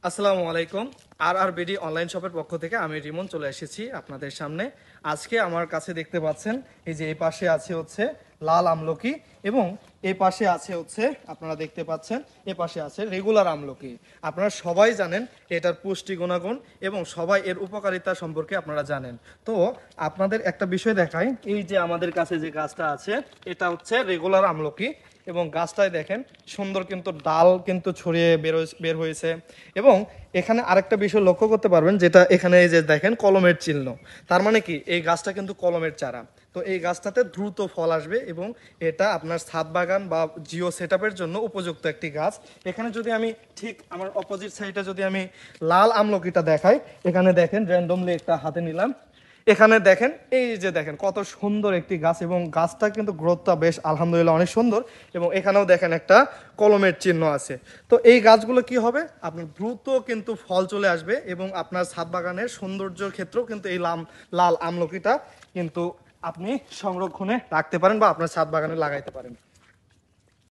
আসসালামু আলাইকুম। BD online শপের পক্ষ থেকে আমি রিমন চলে এসেছি আপনাদের সামনে। আজকে আমার কাছে দেখতে পাচ্ছেন এই যে এই পাশে আছে হচ্ছে লাল আমলকি এবং এই পাশে আছে হচ্ছে আপনারা দেখতে পাচ্ছেন এই পাশে আছে রেগুলার আমলকি। আপনারা সবাই জানেন এটার পুষ্টি গুণাগুণ এবং সবাই এর উপকারিতা সম্পর্কে আপনারা জানেন। তো আপনাদের একটা বিষয় দেখাই, এই যে আমাদের কাছে যে গাছটা আছে এটা হচ্ছে রেগুলার আমলকি এবং গাছটায় দেখেন সুন্দর কিন্তু ডাল কিন্তু ছড়িয়ে বের হয়েছে। এবং এখানে আরেকটা বিষয় লক্ষ্য করতে পারবেন, যেটা এখানে এই যে দেখেন কলমের চিহ্ন, তার মানে কি এই গাছটা কিন্তু কলমের চারা। তো এই গাছটাতে দ্রুত ফল আসবে এবং এটা আপনার ছাদ বাগান বা জিও সেটআপের জন্য উপযুক্ত একটি গাছ। এখানে যদি আমি ঠিক আমার অপোজিট সাইডে যদি আমি লাল আমলকিটা দেখাই, এখানে দেখেন র্যান্ডমলি একটা হাতে নিলাম, এখানে দেখেন এই যে দেখেন কত সুন্দর একটি গাছ এবং গাছটা কিন্তু গ্রোথটা বেশ আলহামদুলিল্লাহ অনেক সুন্দর। এবং এখানেও দেখেন একটা কলমের চিহ্ন আছে। তো এই গাছগুলো কি হবে, আপনার দ্রুত কিন্তু ফল চলে আসবে এবং আপনার ছাদ বাগানের সৌন্দর্যের ক্ষেত্রেও কিন্তু এই লাল আমলকিটা কিন্তু আপনি সংরক্ষণে রাখতে পারেন বা আপনার ছাদ বাগানে লাগাইতে পারেন।